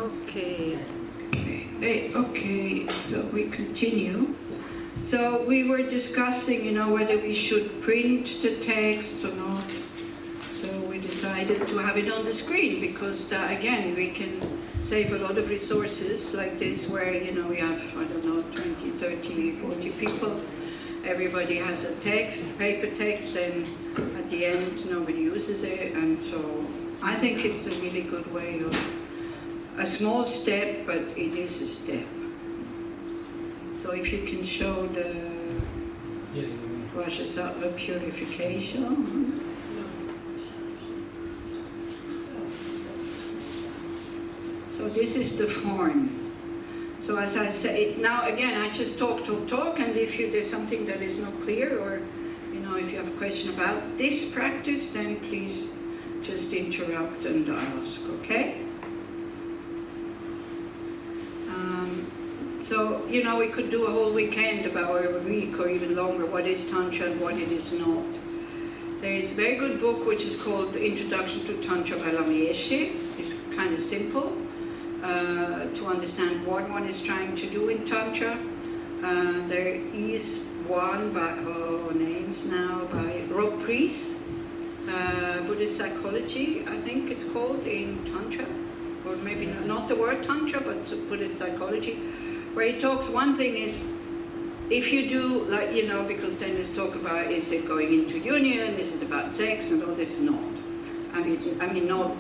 Okay. Okay, so we continue. So we were discussing, whether we should print the text or not. So we decided to have it on the screen because, again, we can save a lot of resources like this where, we have, 20, 30, 40 people. Everybody has a text, paper text, and at the end nobody uses it. And so I think it's a really good way of a small step, but it is a step. So if you can show the Vajrasattva purification. So this is the form. So as I say, now again, I just talk, and if there's something that is not clear, or if you have a question about this practice, then please just interrupt and ask, okay? So, we could do a whole weekend about, or a week or even longer, what is Tantra and what it is not. There is a very good book which is called The Introduction to Tantra by Lama Yeshe. It's kind of simple to understand what one is trying to do in Tantra. There is one by, names now, by Rob Priest, Buddhist Psychology, I think it's called, in Tantra. Or maybe not the word Tantra, but Buddhist Psychology. Where he talks, one thing is, if you do, because then there's talk about, is it going into union, is it about sex, and all this, not. I mean, not,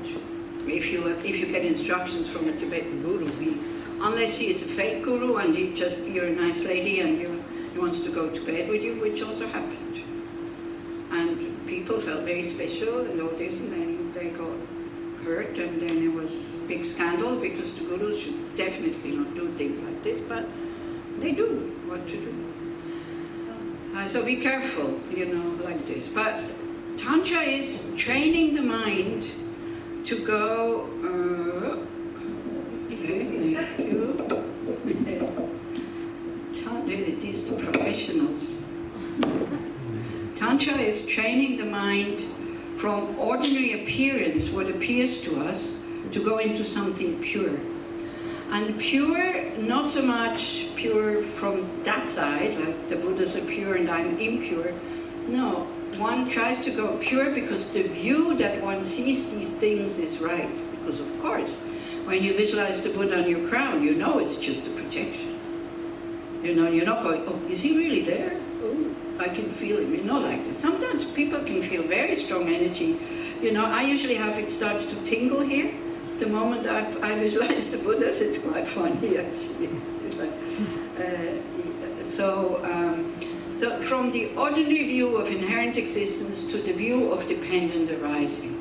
if you get instructions from a Tibetan guru, unless he is a fake guru, and you're a nice lady, and he wants to go to bed with you, which also happened. And people felt very special, and all this, and then they got hurt, and then there was a big scandal because the gurus should definitely not do things like this, but they do what to do. So be careful, like this. But Tantra is training the mind to go. Okay, thank you. It is the professionals. Tantra is training the mind from ordinary appearance, what appears to us, to go into something pure. And pure, not so much pure from that side, like the Buddhas are pure and I'm impure. No, one tries to go pure because the view that one sees these things is right. Because of course, when you visualize the Buddha on your crown, it's just a projection. You're not going, oh, is he really there? Oh, I can feel him, like this. Sometimes people can feel very strong energy. I usually have, it starts to tingle here. The moment I visualize the Buddhas, it's quite funny actually. It's like, so from the ordinary view of inherent existence to the view of dependent arising,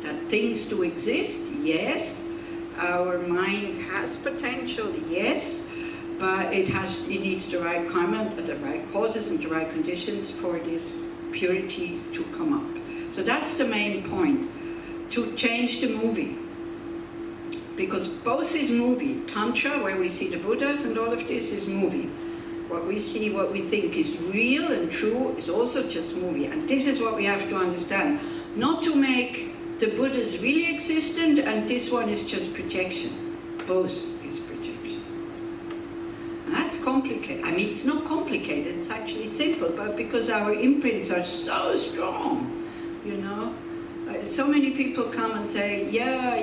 that things do exist, yes. Our mind has potential, yes. But it needs the right karma, the right causes and the right conditions for this purity to come up. So that's the main point, to change the movie. Because both is movie. Tantra, where we see the Buddhas and all of this, is movie. What we see, what we think is real and true is also just movie. And this is what we have to understand. Not to make the Buddhas really existent and this one is just projection. Both is projection. And that's complicated. I mean, it's not complicated, it's actually simple, but because our imprints are so strong, so many people come and say, yeah,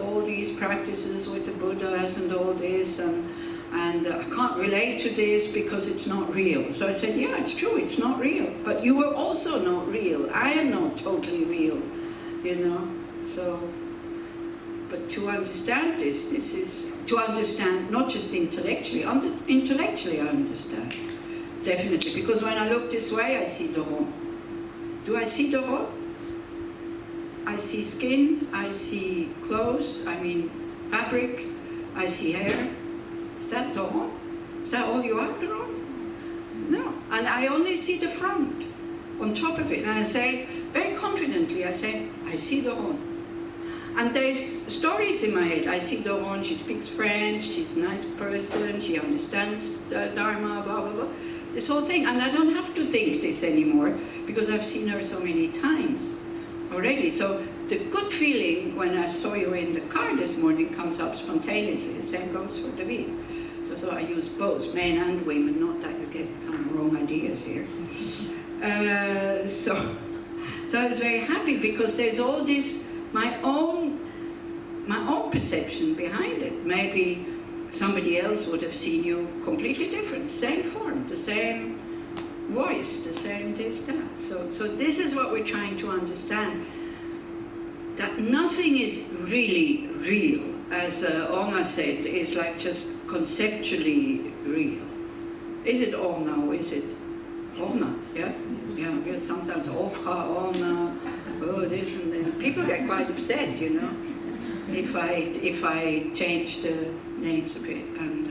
all these practices with the Buddhas and all this, and I can't relate to this because it's not real. So I said, yeah, it's true, it's not real. But you are also not real. I am not totally real, So, but to understand this is to understand not just intellectually. Intellectually I understand, definitely. Because when I look this way, I see Doro. Do I see Doro? I see skin, I see clothes, fabric, I see hair. Is that Doro? Is that all you are, Doro? No. And I only see the front, on top of it. And I say, very confidently, I see Doro. And there's stories in my head. I see Doro, she speaks French, she's a nice person, she understands the Dharma, blah, blah, blah. This whole thing. And I don't have to think this anymore, because I've seen her so many times already. So the good feeling when I saw you in the car this morning comes up spontaneously. The same goes for David. So I use both, men and women, not that you get wrong ideas here. So I was very happy because there's all this, my own perception behind it. Maybe somebody else would have seen you completely different, same form, the same voice, the same this, that. So this is what we're trying to understand, that nothing is really real. As Ona said, it's like just conceptually real. Is it Ona or is it Ona? Yeah? Yeah, sometimes Ofra, Ona, oh this and that. People get quite upset, you know, if I change the names a bit. And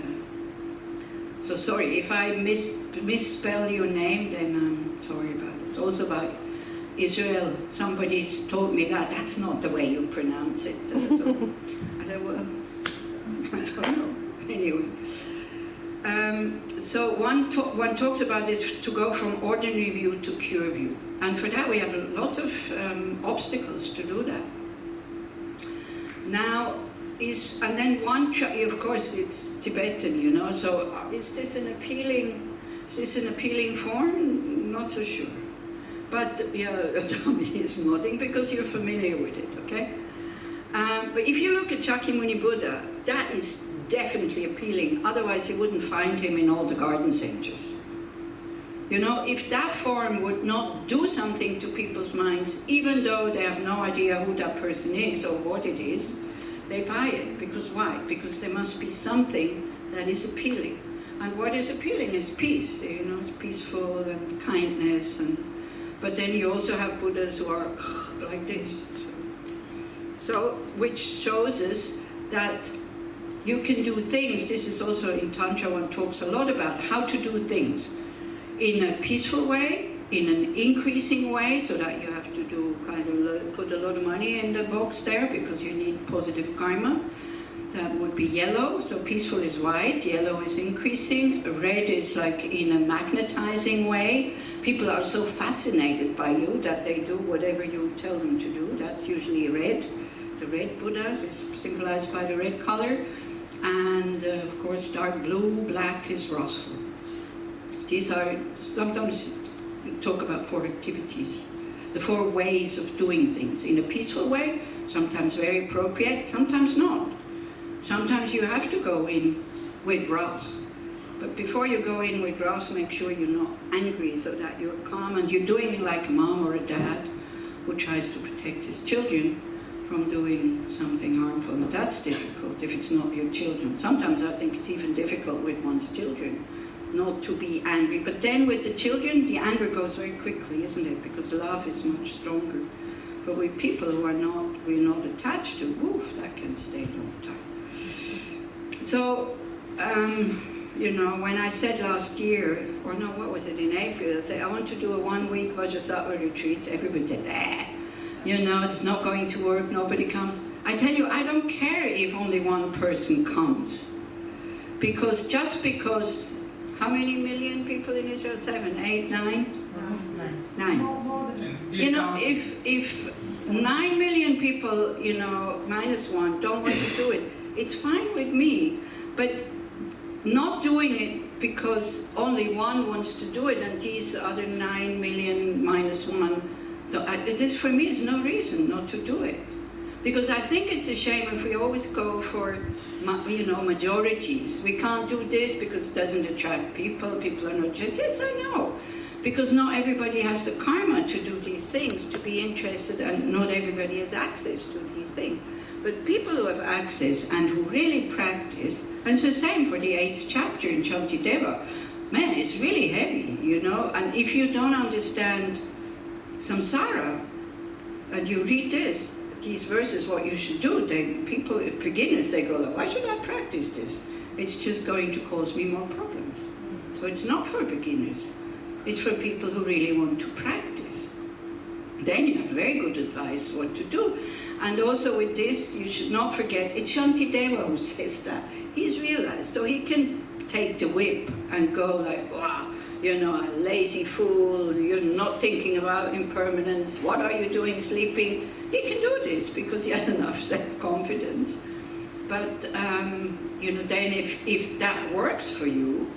so sorry, if I misspell your name, then I'm sorry about it. Also about Israel, somebody's told me that's not the way you pronounce it. So I said, well, I don't know. Anyway, so one talks about this to go from ordinary view to pure view, and for that we have lots of obstacles to do that. Now, and then of course it's Tibetan, you know. So is this an appealing form? Not so sure. But yeah, Tommy is nodding because you're familiar with it, okay? But if you look at Shakyamuni Buddha, that is definitely appealing. Otherwise, you wouldn't find him in all the garden centers. You know, if that form would not do something to people's minds, even though they have no idea who that person is or what it is, they buy it. Because why? Because there must be something that is appealing. And what is appealing is peace. You know, it's peaceful and kindness. But then you also have Buddhas who are like this. So, which shows us that you can do things. This is also in Tantra, one talks a lot about how to do things in a peaceful way, in an increasing way, so that you have to do put a lot of money in the box there because you need positive karma. That would be yellow, so peaceful is white, yellow is increasing, red is like in a magnetizing way. People are so fascinated by you that they do whatever you tell them to do. That's usually red. The red Buddhas is symbolized by the red color. And of course dark blue, black is wrathful. These are, sometimes we talk about 4 activities, the 4 ways of doing things. In a peaceful way, sometimes very appropriate, sometimes not. Sometimes you have to go in with wrath. But before you go in with wrath, make sure you're not angry so that you're calm and you're doing it like a mom or a dad who tries to protect his children from doing something harmful. And that's difficult if it's not your children. Sometimes I think it's even difficult with one's children not to be angry. But then with the children, the anger goes very quickly, isn't it? Because love is much stronger. But with people who we're not attached to, woof, that can stay a long time. So, you know, when I said last year, or no, what was it, in April, I said, I want to do a 1-week Vajrasattva retreat. Everybody said, you know, it's not going to work, nobody comes. I tell you, I don't care if only one person comes. Because just because, how many million people in Israel? 7, 8, 9? Almost 9. 9. You know, if 9 million people, you know, -1 don't want to do it, it's fine with me. But not doing it because only one wants to do it and these other 9 million -1, this for me is no reason not to do it. Because I think it's a shame if we always go for, you know, majorities. We can't do this because it doesn't attract people. People are not just, yes, I know. Because not everybody has the karma to do these things, to be interested, and not everybody has access to these things. But people who have access and who really practice, and it's the same for the 8th chapter in Shantideva, man, it's really heavy, you know. And if you don't understand samsara, and you read these verses, what you should do, people, beginners, they go, why should I practice this? It's just going to cause me more problems. So it's not for beginners. It's for people who really want to practice. Then you have very good advice what to do. And also with this, you should not forget, it's Shantideva who says that. He's realized, so he can take the whip and go like, wow, you know, a lazy fool, you're not thinking about impermanence, what are you doing sleeping? He can do this because he has enough self-confidence. But, then if that works for you,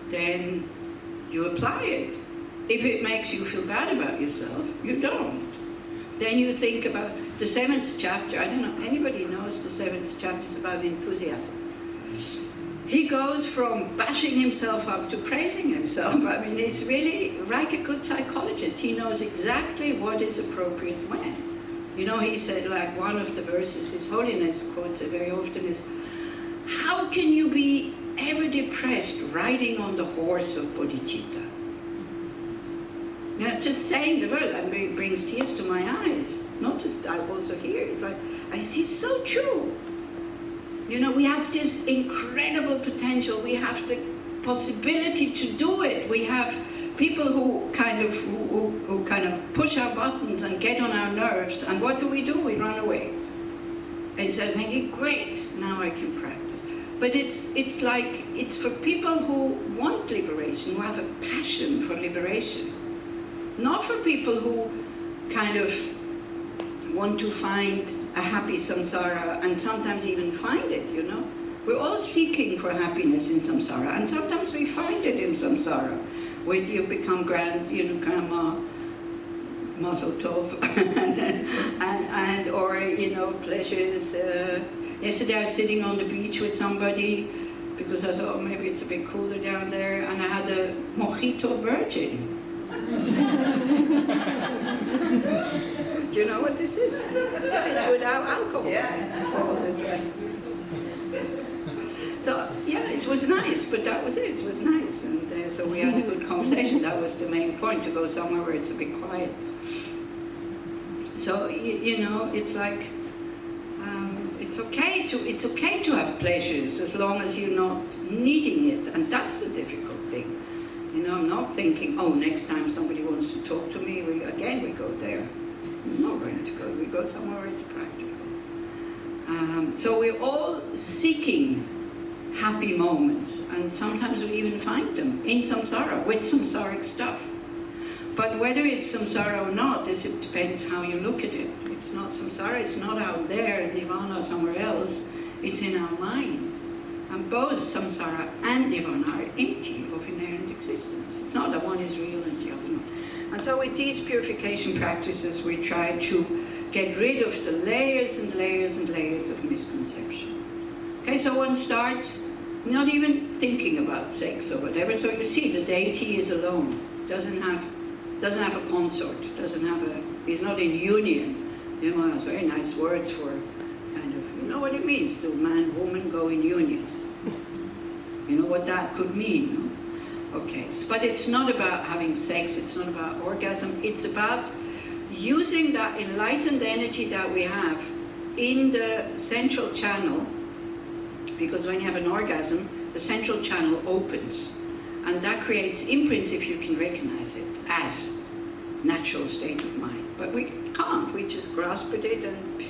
then you apply it. If it makes you feel bad about yourself, you don't. Then you think about the 7th chapter. I don't know, anybody knows the 7th chapter is about enthusiasm. He goes from bashing himself up to praising himself. I mean, it's really like a good psychologist. He knows exactly what is appropriate when. He said, like one of the verses, His Holiness quotes it very often, is, how can you be ever depressed riding on the horse of bodhicitta? Just saying the word, that brings tears to my eyes. Not just, I also hear, it's like, it's so true. We have this incredible potential. We have the possibility to do it. We have people who kind of push our buttons and get on our nerves. And what do? We run away. Instead of thinking, great, now I can practice. But it's like, it's for people who want liberation, who have a passion for liberation. Not for people who kind of want to find a happy samsara and sometimes even find it, We're all seeking for happiness in samsara, and sometimes we find it in samsara. When you become grandma, mazel tov, or pleasures. Yesterday I was sitting on the beach with somebody because I thought, maybe it's a bit cooler down there, and I had a mojito virgin. Do you know what this is? It's without alcohol. So it was nice, but that was it. It was nice, and so we had a good conversation. That was the main point, to go somewhere where it's a bit quiet. So it's like it's okay to have pleasures as long as you're not needing it, and that's the difficult thing. I'm not thinking, next time somebody wants to talk to me, we go there. We're not going to go. We go somewhere where it's practical. So we're all seeking happy moments, and sometimes we even find them in samsara, with samsaric stuff. But whether it's samsara or not, it depends how you look at it. It's not samsara, it's not out there, nirvana, somewhere else. It's in our mind. And both samsara and nirvana are empty of inherent existence. It's not that one is real and the other not. And so with these purification practices, we try to get rid of the layers and layers and layers of misconception. Okay, so one starts not even thinking about sex or whatever. So you see, the deity is alone, doesn't have a consort, he's not in union. It's very nice words for kind of, you know what it means to man, woman go in union. You know what that could mean, no? Okay, but it's not about having sex, it's not about orgasm, it's about using that enlightened energy that we have in the central channel, because when you have an orgasm, the central channel opens, and that creates imprints, if you can recognize it, as natural state of mind. But we can't, we just grasp at it, and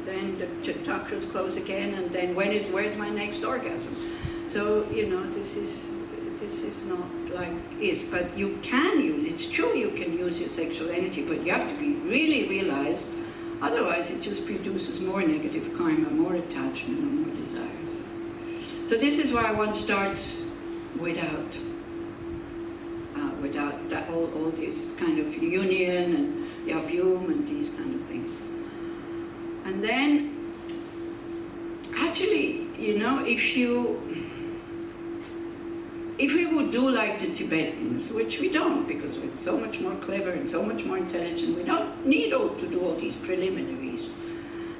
then the chakras close again, and then where's my next orgasm? So, this is not like is, but you can use, it's true you can use your sexual energy, but you have to be really realized, otherwise it just produces more negative karma, more attachment, and more desires. So this is why one starts without that all this kind of union and the abhyum and these kind of things. And then, actually, if we would do like the Tibetans, which we don't, because we're so much more clever and so much more intelligent, we don't need to do all these preliminaries.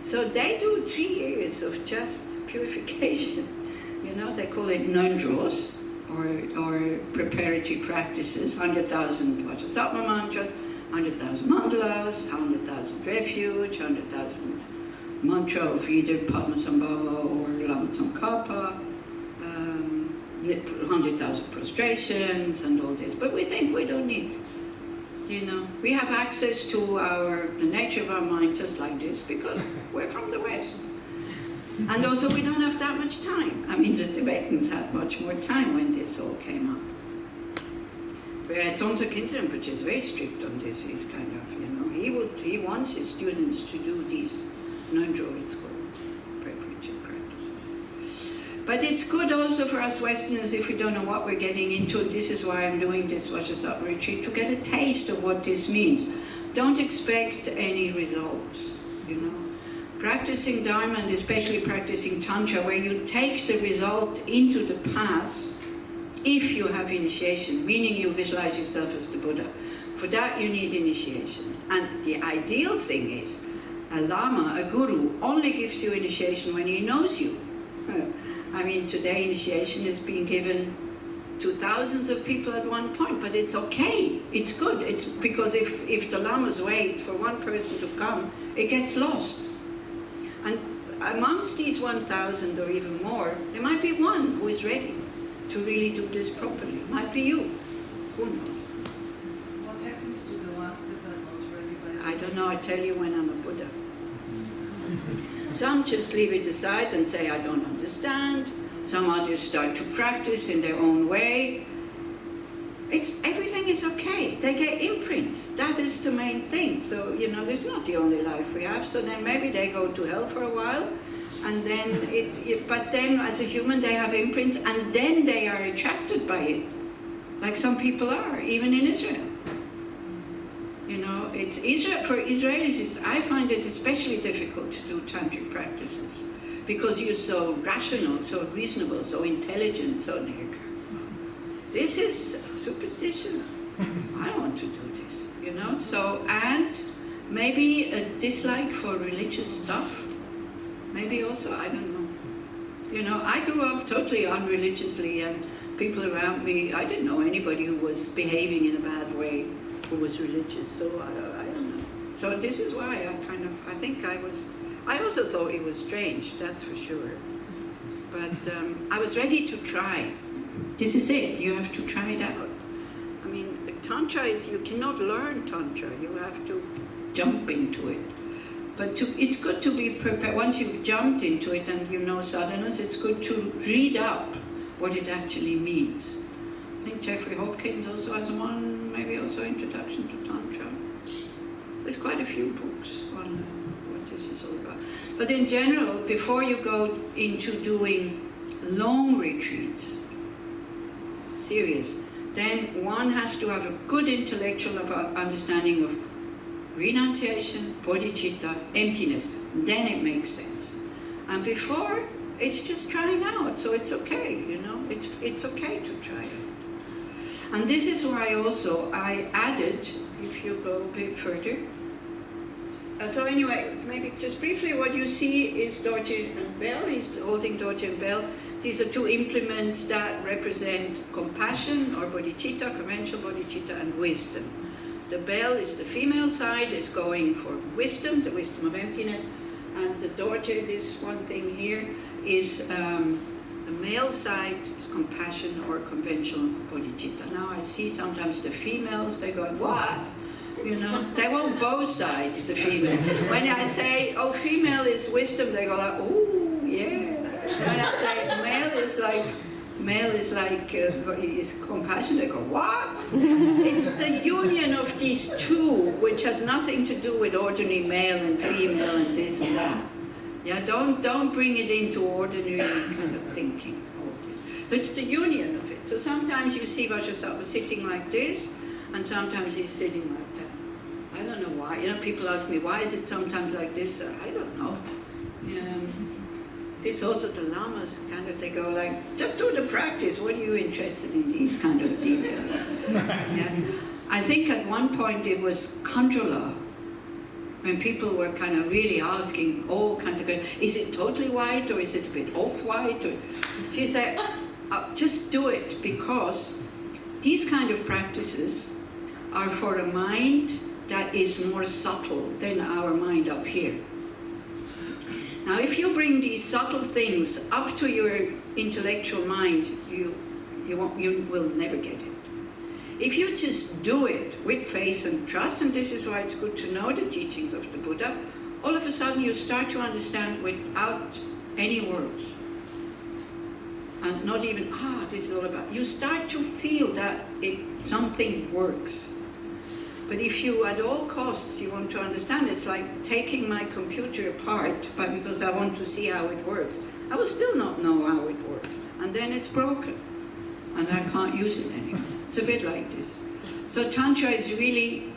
So they do 3 years of just purification. They call it nandros, or preparatory practices, 100,000 Vajrasattva mantras, 100,000 mandalas, 100,000 refuge, 100,000 mantra of either Padmasambhava or Lama Tsongkhapa, 100,000 prostrations and all this. But we think we don't need, we have access to the nature of our mind just like this because we're from the West. And also we don't have that much time. I mean, the Tibetans had much more time when this all came up. Tsongsa Khinchen Rinpoche is very strict on this. He's kind of, he wants his students to do these non-Druid schools, preparatory practices. But it's good also for us Westerners, if we don't know what we're getting into. This is why I'm doing this Vajrasattva retreat, to get a taste of what this means. Don't expect any results, Practicing Dharma, and especially practicing Tantra, where you take the result into the past, if you have initiation, meaning you visualize yourself as the Buddha. For that you need initiation. And the ideal thing is, a Lama, a Guru, only gives you initiation when he knows you. I mean, today initiation is being given to thousands of people at one point, but it's okay, it's good. It's because if the Lamas wait for one person to come, it gets lost. And amongst these 1,000 or even more, there might be one who is ready to really do this properly. Might be you. Who knows? What happens to the ones that are not ready by I don't know. I tell you when I'm a Buddha. Some just leave it aside and say, I don't understand. Some others start to practice in their own way. Everything is okay. They get imprints. That is the main thing. So, this is not the only life we have. So then maybe they go to hell for a while. And then but then as a human they have imprints, and then they are attracted by it. Like some people are, even in Israel. It's Israel, for Israelis, I find it especially difficult to do tantric practices. Because you're so rational, so reasonable, so intelligent, so this is superstition. I don't want to do this, So, and maybe a dislike for religious stuff. Maybe also, I don't know. I grew up totally unreligiously, and people around me, I didn't know anybody who was behaving in a bad way who was religious, so I don't know. So this is why I also thought it was strange, that's for sure. But I was ready to try. This is it, you have to try it out. I mean, Tantra is, you cannot learn Tantra, you have to jump into it. But it's good to be prepared. Once you've jumped into it and you know sadhanas, it's good to read up what it actually means. I think Jeffrey Hopkins also has one, maybe also Introduction to Tantra. There's quite a few books on what this is all about. But in general, before you go into doing long retreats, serious, then one has to have a good intellectual understanding of renunciation, bodhicitta, emptiness. Then it makes sense. And before, it's just trying out, so it's okay, it's okay to try it. And this is why also I added, if you go a bit further. So anyway, maybe just briefly, what you see is Dorje and bell. He's holding Dorje and bell. These are two implements that represent compassion or bodhicitta, conventional bodhicitta, and wisdom. The bell is the female side, is going for wisdom, the wisdom of emptiness, and the Dorje, this one thing here, is the male side is compassion or conventional bodhicitta. Now I see sometimes the females, they go, what? They want both sides, the females. When I say, oh, female is wisdom, they go like, oh, yeah. When I say male is is compassion, they go, what? It's the union of these two, which has nothing to do with ordinary male and female and this and that. Yeah, don't bring it into ordinary kind of thinking, all this. So it's the union of it. So sometimes you see Vajrasattva sitting like this, and sometimes he's sitting like that. I don't know why. People ask me, why is it sometimes like this? I don't know. This also, the lamas they go like, just do the practice. What are you interested in these kind of details? Yeah. I think at one point it was Khandrola, when people were kind of really asking all kinds of questions, is it totally white or is it a bit off-white? She said, just do it, because these kind of practices are for a mind that is more subtle than our mind up here. Now, if you bring these subtle things up to your intellectual mind, you will never get it. If you just do it with faith and trust, and this is why it's good to know the teachings of the Buddha, all of a sudden you start to understand without any words. and not even, this is all about, you start to feel that something works. But if you, at all costs, you want to understand, it's like taking my computer apart, but because I want to see how it works, I will still not know how it works. And then it's broken, and I can't use it anymore. It's a bit like this. So Tantra is really,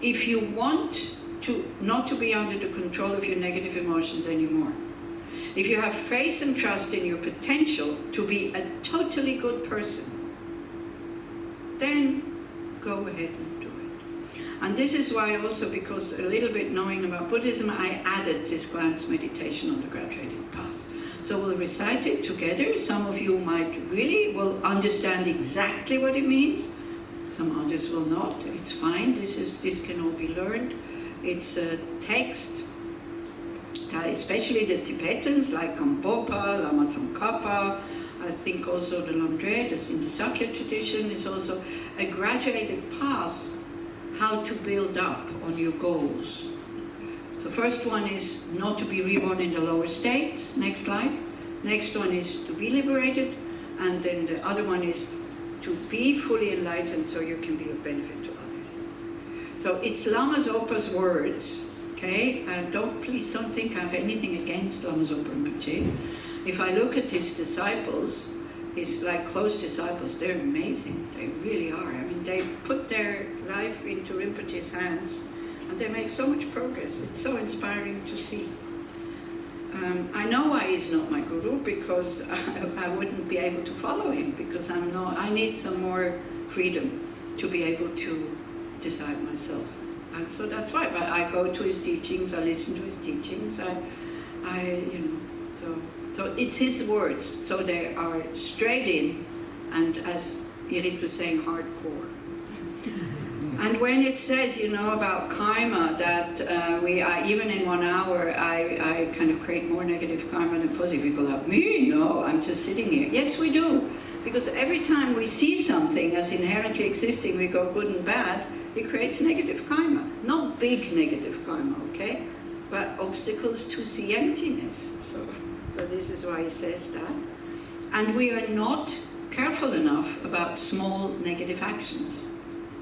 if you want to not to be under the control of your negative emotions anymore, if you have faith and trust in your potential to be a totally good person, then go ahead and do it. And this is why also, because a little bit knowing about Buddhism, I added this glance meditation on the graduated path. So we'll recite it together. Some of you will understand exactly what it means. Some others will not. It's fine. This can all be learned. It's a text, especially the Tibetans like Gampopa, Lama Tsongkhapa. I think also the Lamdre, that's in the Sakya tradition, is also a graduated path how to build up on your goals. So first one is not to be reborn in the lower states, next life. Next one is to be liberated. And then the other one is to be fully enlightened so you can be of benefit to others. So it's Lama Zopa's words, okay? Please don't think I have anything against Lama Zopa Rinpoche. If I look at his disciples, his close disciples, they're amazing. They really are. I mean, they put their life into Rinpoche's hands, and they make so much progress. It's so inspiring to see. I know why he's not my guru, because I wouldn't be able to follow him, because I need some more freedom to be able to decide myself. And so that's why. But I go to his teachings, I listen to his teachings, so it's his words. So they are straight in, and as Irit was saying, hardcore. And when it says, about karma, that even in 1 hour, I kind of create more negative karma than positive. People like, me? No, I'm just sitting here. Yes, we do. Because every time we see something as inherently existing, we go good and bad, it creates negative karma. Not big negative karma, okay? But obstacles to see emptiness. So this is why he says that. And we are not careful enough about small negative actions.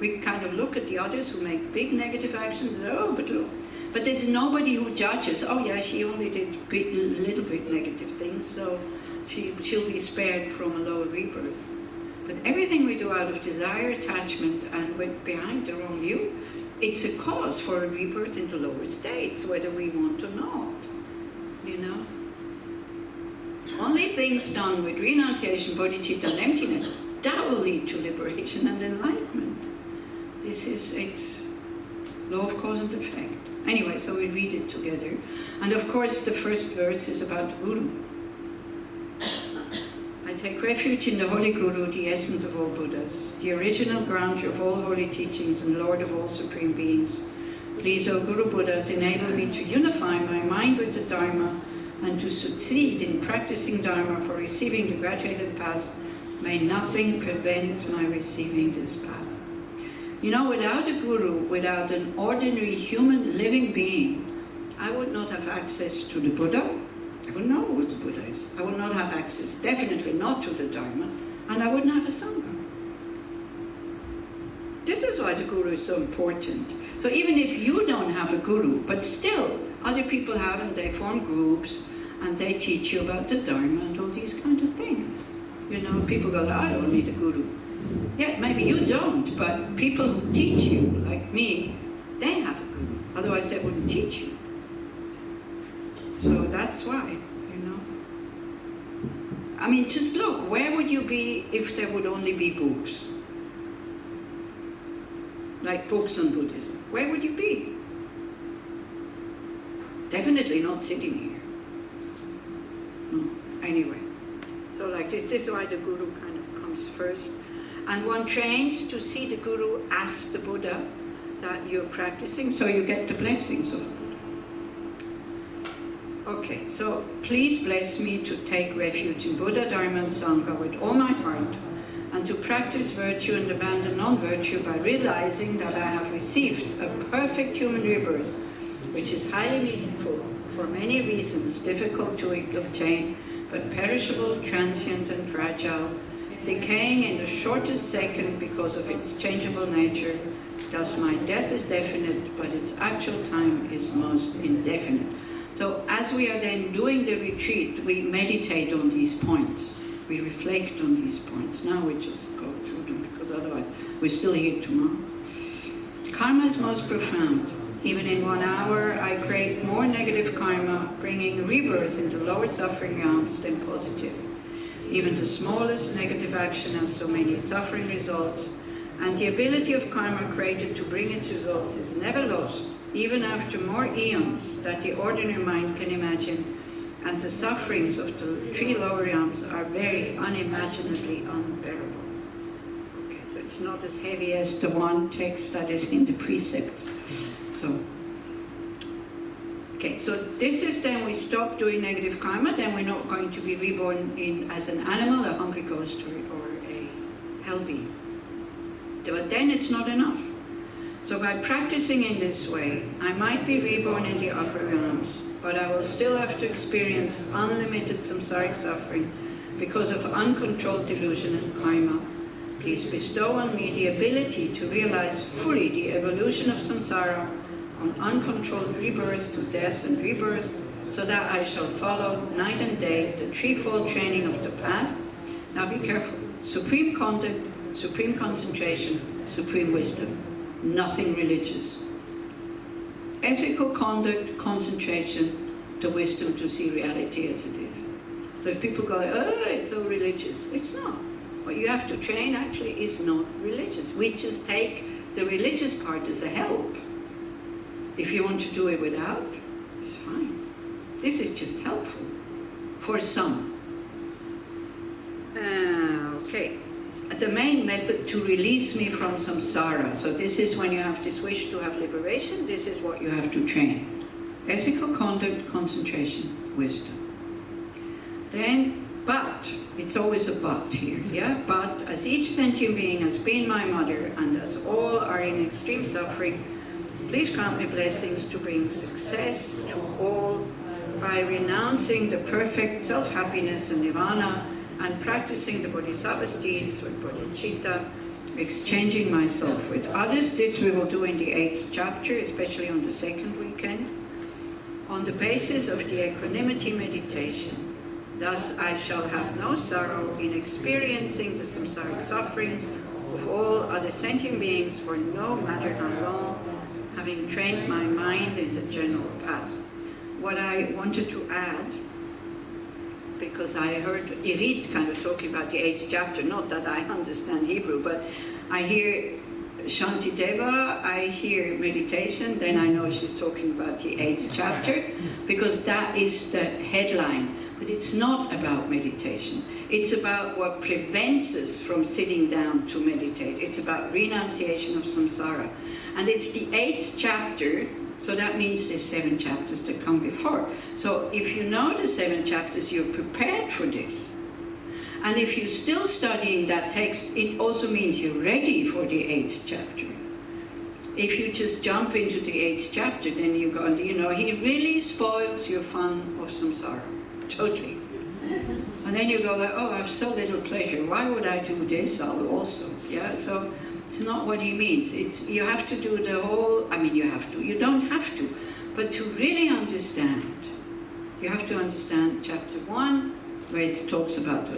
We kind of look at the others who make big negative actions, and but look. But there's nobody who judges, she only did little bit negative things, so she'll be spared from a lower rebirth. But everything we do out of desire, attachment, and behind the wrong you, it's a cause for a rebirth into lower states, whether we want or not. Only things done with renunciation, bodhicitta, and emptiness, that will lead to liberation and enlightenment. It's law of cause and effect. Anyway, so we read it together. And of course, the first verse is about the Guru. I take refuge in the Holy Guru, the essence of all Buddhas, the original grantor of all holy teachings and Lord of all supreme beings. Please, O Guru Buddhas, enable me to unify my mind with the Dharma and to succeed in practicing Dharma for receiving the graduated path. May nothing prevent my receiving this path. Without a guru, without an ordinary human living being, I would not have access to the Buddha. I wouldn't know who the Buddha is. I would not have access, definitely not to the Dharma, and I wouldn't have a Sangha. This is why the guru is so important. So even if you don't have a guru, but still other people have, and they form groups, and they teach you about the Dharma and all these kind of things. People go, I don't need a guru. Yeah, maybe you don't, but people who teach you, like me, they have a guru. Otherwise they wouldn't teach you. So that's why, I mean, just look, where would you be if there would only be books? Like books on Buddhism. Where would you be? Definitely not sitting here. No. Anyway. So like this is why the guru kind of comes first. And one trains to see the guru as the Buddha that you're practicing, so you get the blessings of the Buddha. Okay, so please bless me to take refuge in Buddha, Dharma, and Sangha with all my heart, and to practice virtue and abandon non-virtue by realizing that I have received a perfect human rebirth, which is highly meaningful for many reasons, difficult to obtain, but perishable, transient, and fragile, decaying in the shortest second because of its changeable nature. Thus my death is definite, but its actual time is most indefinite. So as we are then doing the retreat, we meditate on these points. We reflect on these points. Now we just go through them, because otherwise we're still here tomorrow. Karma is most profound. Even in 1 hour, I create more negative karma, bringing rebirth into lower suffering realms than positive. Even the smallest negative action has so many suffering results, and the ability of karma created to bring its results is never lost, even after more eons that the ordinary mind can imagine, and the sufferings of the 3 lower realms are very unimaginably unbearable. Okay, so it's not as heavy as the one text that is in the precepts. So this is then we stop doing negative karma, then we're not going to be reborn as an animal, a hungry ghost, or a hell being. But then it's not enough. So by practicing in this way, I might be reborn in the upper realms, but I will still have to experience unlimited samsaric suffering because of uncontrolled delusion and karma. Please bestow on me the ability to realize fully the evolution of samsara on uncontrolled rebirth to death and rebirth, so that I shall follow night and day the threefold training of the path. Now be careful. Supreme conduct, supreme concentration, supreme wisdom. Nothing religious. Ethical conduct, concentration, the wisdom to see reality as it is. So if people go, oh, it's so religious. It's not. What you have to train actually is not religious. We just take the religious part as a help. If you want to do it without, it's fine. This is just helpful for some. Okay. The main method to release me from samsara. So this is when you have this wish to have liberation, this is what you have to train. Ethical conduct, concentration, wisdom. Then, but, it's always a but here, yeah? But as each sentient being has been my mother, and as all are in extreme suffering, please grant me blessings to bring success to all by renouncing the perfect self-happiness and nirvana and practicing the bodhisattva's deeds with bodhicitta, exchanging myself with others. This we will do in the 8th chapter, especially on the 2nd weekend, on the basis of the equanimity meditation. Thus I shall have no sorrow in experiencing the samsaric sufferings of all other sentient beings for no matter how long, having trained my mind in the general path. What I wanted to add, because I heard Irit kind of talking about the 8th chapter, not that I understand Hebrew, but I hear Shanti Deva, I hear meditation, then I know she's talking about the 8th chapter, because that is the headline. But it's not about meditation. It's about what prevents us from sitting down to meditate. It's about renunciation of samsara. And it's the 8th chapter, so that means there's 7 chapters that come before. So if you know the 7 chapters, you're prepared for this. And if you're still studying that text, it also means you're ready for the 8th chapter. If you just jump into the 8th chapter, then you go, he really spoils your fun of samsara. Totally. And then you go like, oh, I have so little pleasure. Why would I do this also? Yeah, so it's not what he means. It's you have to do the whole, you don't have to. But to really understand, you have to understand chapter 1, where it talks about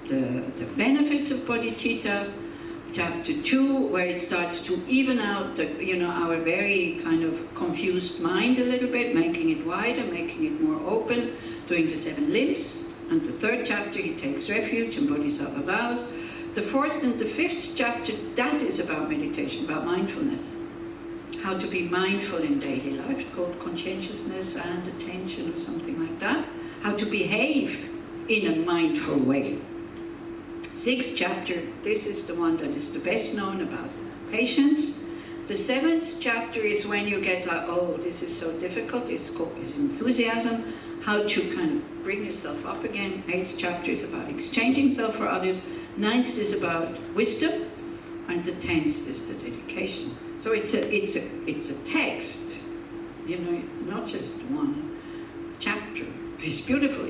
the benefits of bodhicitta, chapter 2, where it starts to even out our very kind of confused mind a little bit, making it wider, making it more open, doing the 7 limbs. And the 3rd chapter, he takes refuge in bodhisattva vows. The 4th and the 5th chapter, that is about meditation, about mindfulness. How to be mindful in daily life, called conscientiousness and attention or something like that. How to behave in a mindful way. 6th chapter, this is the one that is the best known, about patience. The 7th chapter is when you get like, oh, this is so difficult, it's called enthusiasm, how to kind of bring yourself up again. 8th chapter is about exchanging self for others. 9th is about wisdom, and the 10th is the dedication. So it's a text, not just one chapter. It's beautiful.